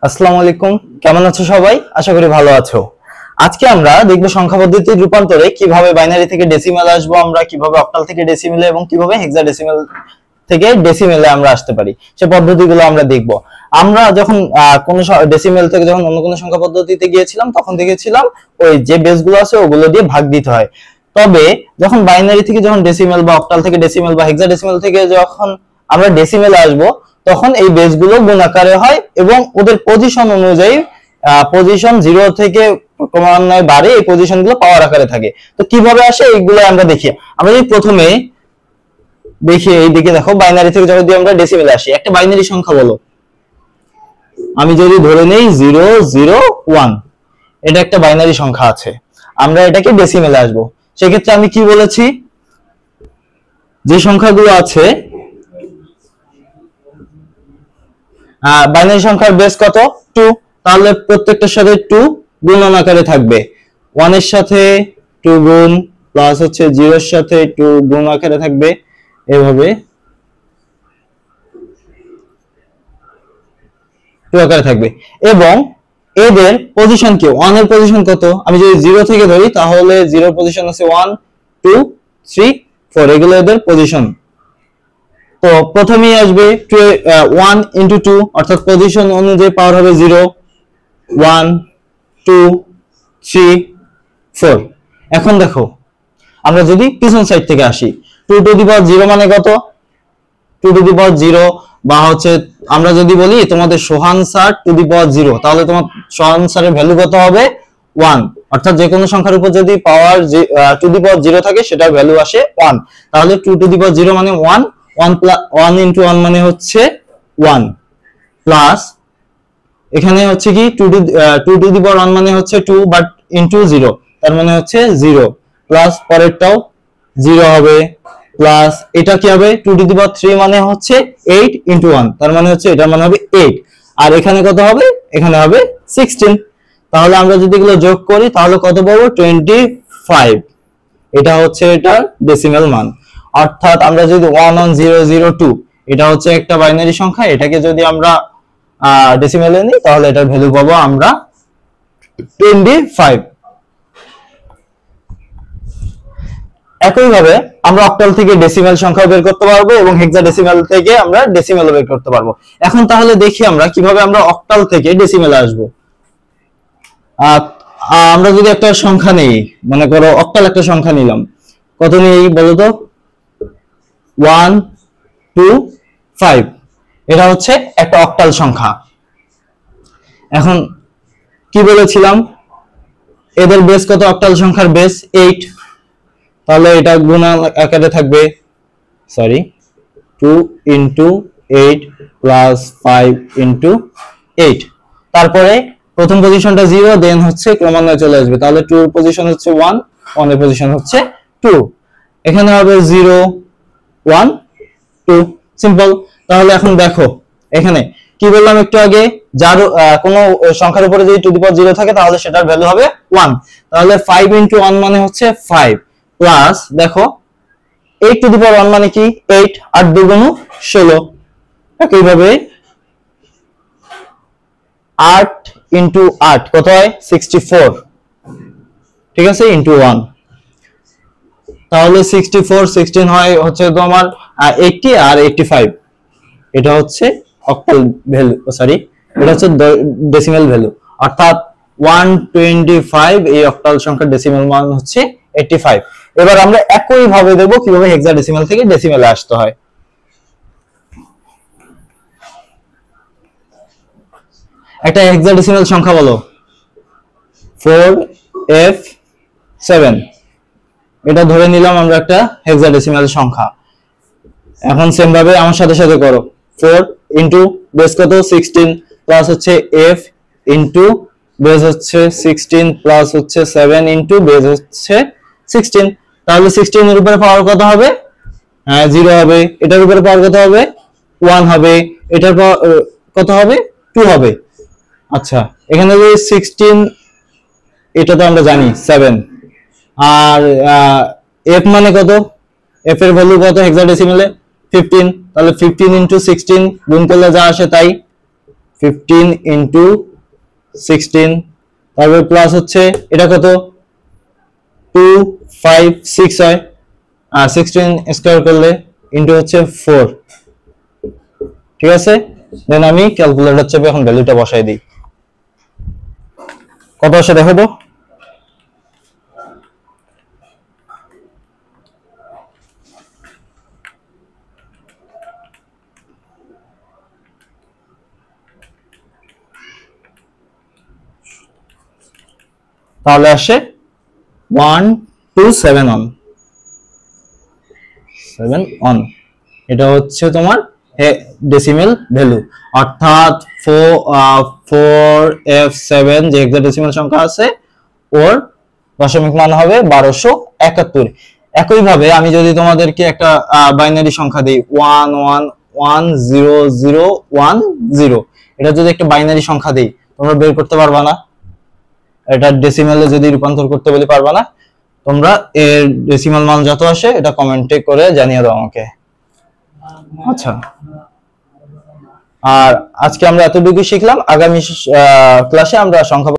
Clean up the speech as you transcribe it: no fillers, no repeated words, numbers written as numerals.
আসসালামু আলাইকুম, কেমন আছো সবাই? আশা করি ভালো আছো। আজকে আমরা দেখব সংখ্যা পদ্ধতির রূপান্তরে কিভাবে বাইনারি থেকে ডেসিমেল আসবো, আমরা কিভাবে অক্টাল থেকে ডেসিমেলে এবং কিভাবে হেক্সাডেসিমেল থেকে ডেসিমেলে আমরা আসতে পারি সে পদ্ধতিগুলো আমরা দেখব। আমরা যখন কোন ডেসিমেল থেকে যখন অন্য কোনো সংখ্যা পদ্ধতিতে গিয়েছিলাম তখন দেখেছিলাম ওই যে বেসগুলো আছে ওগুলো দিয়ে ভাগ দিতে হয়। তবে যখন বাইনারি থেকে যখন ডেসিমেল বা অক্টাল থেকে ডেসিমেল বা হেক্সাডেসিমেল থেকে যখন আমরা ডেসিমেলে আসবো তখন এই বেসগুলো গুণ আকারে হয় এবং ওদের পজিশন অনুযায়ী পজিশন 0 থেকে ক্রমান্বয়ে বাড়ে, এই পজিশনগুলো পাওয়ার আকারে থাকে। তো কিভাবে আসে এইগুলো আমরা দেখি। আমরা যদি প্রথমে দেখি এইদিকে দেখো, বাইনারি থেকে যদি আমরা ডেসিমেলে আসি, একটা বাইনারি সংখ্যা বলো। আমি যদি ধরে নেই 001, এটা একটা বাইনারি সংখ্যা আছে, আমরা এটাকে ডেসিমেলে আসবো। সেক্ষেত্রে আমি কি বলেছি, যে সংখ্যাগুলো আছে বাইনারি সংখ্যার বেস কত 2, তাহলে প্রত্যেকটার সাথে 2 গুণন আকারে থাকবে। 1 এর সাথে 2 গুণ প্লাস হচ্ছে 0 এর সাথে 2 গুণ আকারে থাকবে, এভাবে 2 আকারে থাকবে। এবং এদের পজিশন কি, 1 এর পজিশন কত, আমি যদি 0 থেকে ধরি তাহলে 0 এর পজিশন আছে 1 2 3 4, এগুলো এদের পজিশন। তো প্রথমেই আসবে 1 into 2, অর্থাৎ পজিশন অনুযায়ী পাওয়ার হবে 0 1 2 3 4। এখন দেখো আমরা যদি পিছন সাইড থেকে আসি, 2 টু দি পাওয়ার 0 মানে কত, 2 টু দি পাওয়ার 0 বা হচ্ছে আমরা যদি বলি তোমাদের সোহান স্যার টু দি পাওয়ার 0, তাহলে তোমার সোহান স্যারের ভ্যালু কত হবে 1, অর্থাৎ যে কোনো সংখ্যার উপর যদি পাওয়ার টু দি পাওয়ার 0 থাকে সেটার ভ্যালু আসে 1। তাহলে 2 টু দি পাওয়ার 0 মানে 1, 1 into 1 মানে হচ্ছে 1, প্লাস এখানে হচ্ছে কি 2 টু দি পাওয়ার 1 মানে হচ্ছে 2 বাট ইনটু 0, তার মানে হচ্ছে 0, প্লাস পরেরটাও 0 হবে, প্লাস এটা কি হবে 2 টু দি পাওয়ার 3 মানে হচ্ছে 8 into 1, তার মানে হচ্ছে এটার মানে হবে 8, আর এখানে কত হবে, এখানে হবে 16। তাহলে আমরা যদি এগুলো যোগ করি তাহলে কত পাবো 25, এটা হচ্ছে এটার ডেসিমেল মান। অর্থাৎ আমরা যদি 11002, এটা হচ্ছে একটা বাইনারি সংখ্যা, এটাকে যদি আমরা ডেসিমেলে নিই তাহলে এটার ভ্যালু পাবো আমরা 25। একইভাবে আমরা অক্টাল থেকে ডেসিমেল সংখ্যা বের করতে পারবো এবং হেক্সাডেসিমেল থেকে আমরা ডেসিমেল বের করতে পারবো। এখন তাহলে দেখি আমরা কিভাবে আমরা অক্টাল থেকে ডেসিমেলে আসবো। আমরা যদি একটা সংখ্যা নেই, মনে করো অক্টাল একটা সংখ্যা নিলাম, কত নেই বলো তো, 1 2 5, এটা হচ্ছে একটা অক্টাল সংখ্যা। এখন কি বলেছিলাম, এদের বেস কত, অক্টাল সংখ্যার বেস 8, তাহলে এটা গুণ আকারে থাকবে, সরি 2 into 8 plus 5 into 8, তারপরে প্রথম পজিশনটা 0, দেন হচ্ছে ক্রমান্বয়ে চলে আসবে, তাহলে 2 এর পজিশন হচ্ছে 1, 1 এর পজিশন হচ্ছে 2, এখানে হবে 0 1 2, সিম্পল। তাহলে এখন দেখো এখানে কি বললাম একটু আগে, যার কোনো সংখ্যার উপরে যদি টু দি পাওয়ার 0 থাকে তাহলে সেটার ভ্যালু হবে 1, তাহলে 5 into 1 মানে হচ্ছে 5, প্লাস দেখো 8 টু দি পাওয়ার 1 মানে কি 8, 8 দুগুণ 16, একইভাবে 8 into 8 কত হয় 64, ঠিক আছে, into 1, তাহলে 64 16 হয় হচ্ছে তোমার 80 আর 85, এটা হচ্ছে অক্টাল ভ্যালু, সরি এটা হচ্ছে ডেসিমেল ভ্যালু, অর্থাৎ 125, এই অক্টাল সংখ্যার ডেসিমেল মান হচ্ছে 85। এবার আমরা একই ভাবে দেব কিভাবে হেক্সাডেসিমেল থেকে ডেসিমেলে আসতে হয়। একটা হেক্সাডেসিমেল সংখ্যা বলো 4F7, এটা ধরে নিলাম আমরা একটা হেক্সাডেসিমেল সংখ্যা। এখন সেম ভাবে আমার সাথে সাথে করো, 4 ইনটু বেস কত 16 প্লাস হচ্ছে f ইনটু বেস হচ্ছে 16 প্লাস হচ্ছে 7 ইনটু বেস হচ্ছে 16, তাহলে 16 এর উপরে পাওয়ার কত হবে, 0 হবে, এটার উপরে পাওয়ার কত হবে 1 হবে, এটার পাওয়ার কত হবে 2 হবে। আচ্ছা এখানে যে 16, এটা তো আমরা জানি 7, আর f মানে কত, f এর ভ্যালু কত হেক্সাডেসিমেলে 15, তাহলে 15 into 16 গুণ করলে যা আসে তাই, 15 ইন্টু 16, তারপর প্লাস হচ্ছে এটা কত 2 5 6 হয়, আর 16 স্কয়ার করলে ইন্টু হচ্ছে 4। ঠিক আছে, দেন আমি ক্যালকুলেটর চেপে এখন ভ্যালুটা বসাই দিই। কত আসে দেখো তো। তাহলে আসে 1271 এটা হচ্ছে তোমার ডেসিমেল ভ্যালু, অর্থাৎ 4F7 যে হেক্সাডেসিমেল সংখ্যা আছে ওর দশমিক মান হবে 1271। একইভাবে আমি যদি তোমাদেরকে একটা বাইনারি সংখ্যা দিই 111010, এটা যদি একটা বাইনারি সংখ্যা দিই তোমরা বের করতে পারবা না? এটা ডেসিমেলে যদি রূপান্তর করতে বলি পারবা না? তোমরা এর ডেসিমাল মান যত আসে এটা কমেন্টে করে জানিয়ে দাও আমাকে। আচ্ছা, আর আজকে আমরা এতটুকু শিখলাম, আগামী ক্লাসে আমরা সংখ্যা